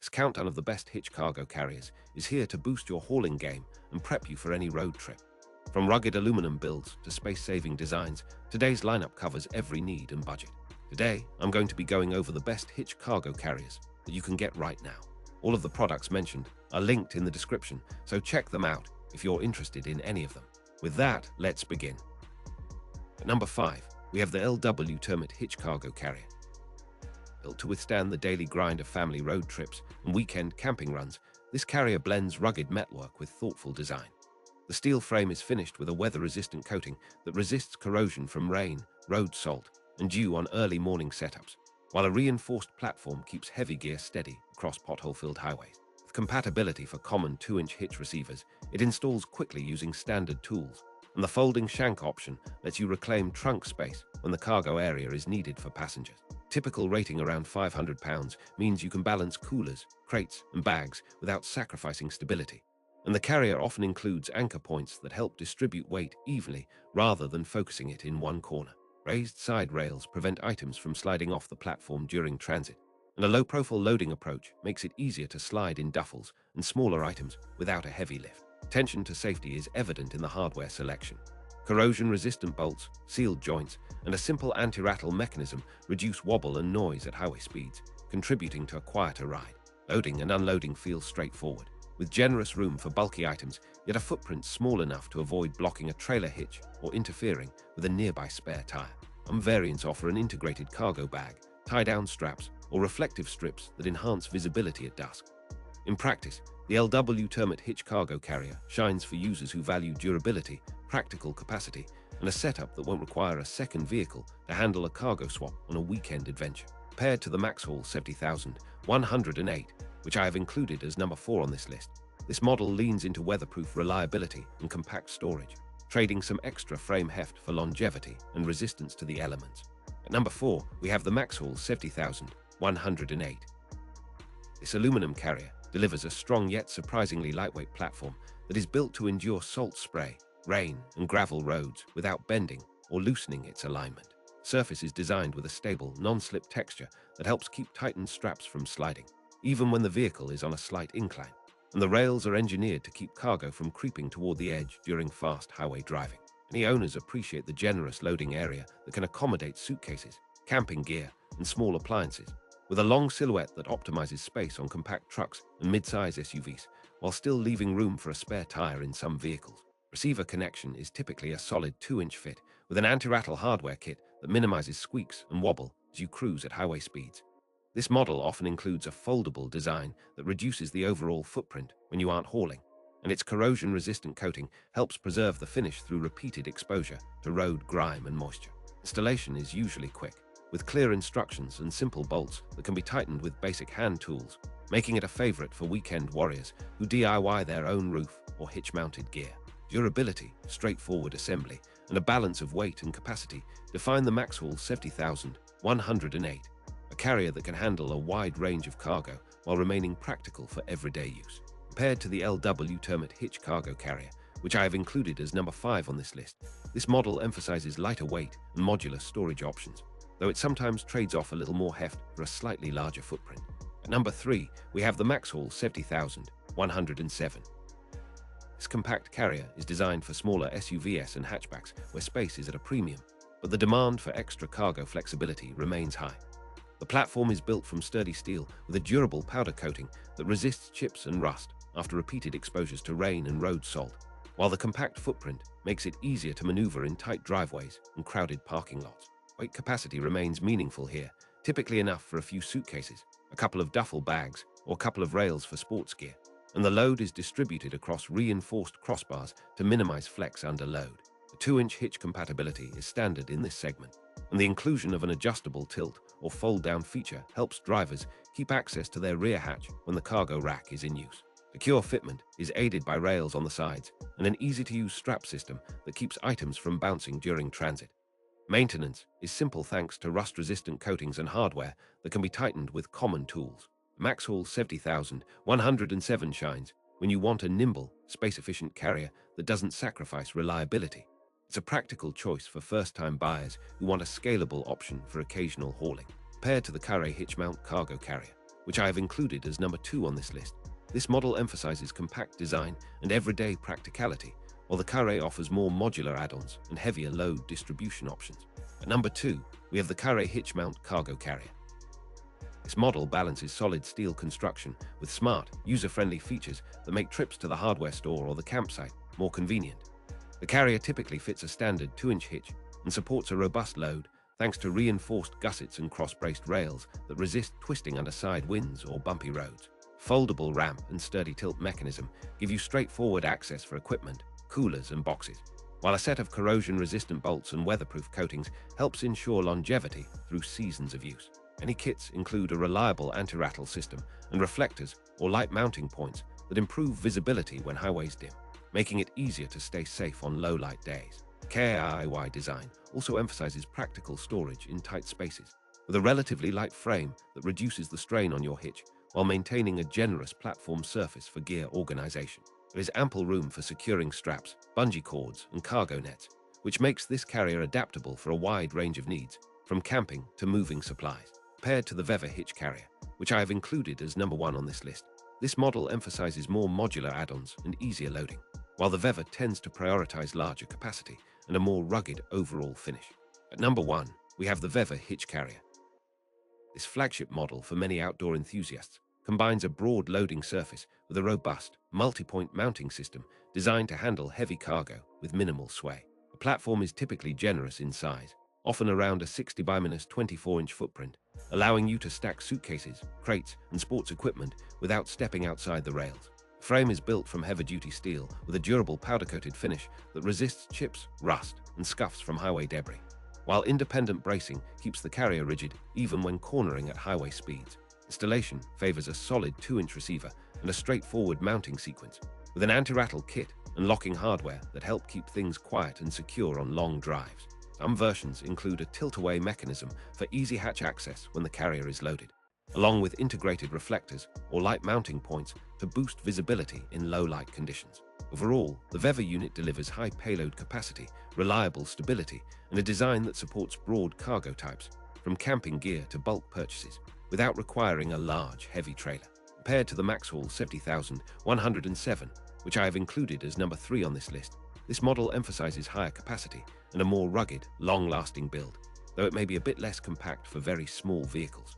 This countdown of the best Hitch cargo carriers is here to boost your hauling game and prep you for any road trip. From rugged aluminum builds to space-saving designs, today's lineup covers every need and budget. Today, I'm going to be going over the best Hitch cargo carriers that you can get right now. All of the products mentioned are linked in the description, so check them out if you're interested in any of them. With that, let's begin. At number 5, we have the LWTURMRT Hitch cargo carrier. Built to withstand the daily grind of family road trips and weekend camping runs, this carrier blends rugged metalwork with thoughtful design. The steel frame is finished with a weather-resistant coating that resists corrosion from rain, road salt, and dew on early morning setups, while a reinforced platform keeps heavy gear steady across pothole-filled highways. With compatibility for common 2-inch hitch receivers, it installs quickly using standard tools, and the folding shank option lets you reclaim trunk space when the cargo area is needed for passengers. Typical rating around 500 pounds means you can balance coolers, crates, and bags without sacrificing stability. And the carrier often includes anchor points that help distribute weight evenly rather than focusing it in one corner. Raised side rails prevent items from sliding off the platform during transit, and a low-profile loading approach makes it easier to slide in duffels and smaller items without a heavy lift. Attention to safety is evident in the hardware selection. Corrosion-resistant bolts, sealed joints, and a simple anti-rattle mechanism reduce wobble and noise at highway speeds, contributing to a quieter ride. Loading and unloading feels straightforward, with generous room for bulky items, yet a footprint small enough to avoid blocking a trailer hitch or interfering with a nearby spare tire. Some variants offer an integrated cargo bag, tie-down straps, or reflective strips that enhance visibility at dusk. In practice, the LWTURMRT Hitch cargo carrier shines for users who value durability, practical capacity, and a setup that won't require a second vehicle to handle a cargo swap on a weekend adventure. Compared to the MaxxHaul 70108, which I have included as number 4 on this list, this model leans into weatherproof reliability and compact storage, trading some extra frame heft for longevity and resistance to the elements. At number 4, we have the MaxxHaul 70108. This aluminum carrier delivers a strong yet surprisingly lightweight platform that is built to endure salt spray, rain, and gravel roads without bending or loosening its alignment. The surface is designed with a stable, non-slip texture that helps keep tightened straps from sliding, even when the vehicle is on a slight incline, and the rails are engineered to keep cargo from creeping toward the edge during fast highway driving. Many owners appreciate the generous loading area that can accommodate suitcases, camping gear, and small appliances, with a long silhouette that optimizes space on compact trucks and mid-size SUVs, while still leaving room for a spare tire in some vehicles. Receiver connection is typically a solid 2-inch fit, with an anti-rattle hardware kit that minimizes squeaks and wobble as you cruise at highway speeds. This model often includes a foldable design that reduces the overall footprint when you aren't hauling, and its corrosion-resistant coating helps preserve the finish through repeated exposure to road grime and moisture. Installation is usually quick, with clear instructions and simple bolts that can be tightened with basic hand tools, making it a favorite for weekend warriors who DIY their own roof or hitch-mounted gear. Durability, straightforward assembly, and a balance of weight and capacity define the MaxxHaul 70108, a carrier that can handle a wide range of cargo while remaining practical for everyday use. Compared to the LWTURMRT Hitch cargo carrier, which I have included as number 5 on this list, this model emphasizes lighter weight and modular storage options, though it sometimes trades off a little more heft for a slightly larger footprint. At number 3, we have the MaxxHaul 70107. This compact carrier is designed for smaller SUVs and hatchbacks where space is at a premium, but the demand for extra cargo flexibility remains high. The platform is built from sturdy steel with a durable powder coating that resists chips and rust after repeated exposures to rain and road salt, while the compact footprint makes it easier to maneuver in tight driveways and crowded parking lots. Weight capacity remains meaningful here, typically enough for a few suitcases, a couple of duffel bags, or a couple of rails for sports gear, and the load is distributed across reinforced crossbars to minimize flex under load. The 2-inch hitch compatibility is standard in this segment, and the inclusion of an adjustable tilt or fold-down feature helps drivers keep access to their rear hatch when the cargo rack is in use. Secure fitment is aided by rails on the sides and an easy-to-use strap system that keeps items from bouncing during transit. Maintenance is simple thanks to rust-resistant coatings and hardware that can be tightened with common tools. MaxxHaul 70107 shines when you want a nimble, space-efficient carrier that doesn't sacrifice reliability. It's a practical choice for first-time buyers who want a scalable option for occasional hauling. Compared to the KAIRAY hitch mount cargo carrier, which I have included as number 2 on this list. This model emphasizes compact design and everyday practicality, while the KAIRAY offers more modular add-ons and heavier load distribution options. At number 2, we have the KAIRAY Hitch Mount Cargo Carrier. This model balances solid steel construction with smart, user-friendly features that make trips to the hardware store or the campsite more convenient. The carrier typically fits a standard 2-inch hitch and supports a robust load thanks to reinforced gussets and cross-braced rails that resist twisting under side winds or bumpy roads. Foldable ramp and sturdy tilt mechanism give you straightforward access for equipment, coolers and boxes, while a set of corrosion-resistant bolts and weatherproof coatings helps ensure longevity through seasons of use. Any kits include a reliable anti-rattle system and reflectors or light mounting points that improve visibility when highways dim, making it easier to stay safe on low-light days. KAIRAY design also emphasizes practical storage in tight spaces, with a relatively light frame that reduces the strain on your hitch while maintaining a generous platform surface for gear organization. There is ample room for securing straps, bungee cords, and cargo nets, which makes this carrier adaptable for a wide range of needs, from camping to moving supplies. Compared to the VEVOR hitch carrier, which I have included as number 1 on this list, this model emphasizes more modular add-ons and easier loading, while the VEVOR tends to prioritize larger capacity and a more rugged overall finish. At number 1, we have the VEVOR hitch carrier. This flagship model for many outdoor enthusiasts combines a broad loading surface with a robust, multi-point mounting system designed to handle heavy cargo with minimal sway. The platform is typically generous in size, often around a 60 by 24-inch footprint, allowing you to stack suitcases, crates, and sports equipment without stepping outside the rails. The frame is built from heavy-duty steel with a durable powder-coated finish that resists chips, rust, and scuffs from highway debris, while independent bracing keeps the carrier rigid even when cornering at highway speeds. Installation favors a solid 2-inch receiver and a straightforward mounting sequence, with an anti-rattle kit and locking hardware that help keep things quiet and secure on long drives. Some versions include a tilt-away mechanism for easy hatch access when the carrier is loaded, along with integrated reflectors or light mounting points to boost visibility in low-light conditions. Overall, the VEVOR unit delivers high payload capacity, reliable stability, and a design that supports broad cargo types, from camping gear to bulk purchases, without requiring a large, heavy trailer. Compared to the MaxxHaul 70107, which I have included as number 3 on this list, this model emphasizes higher capacity and a more rugged, long-lasting build, though it may be a bit less compact for very small vehicles.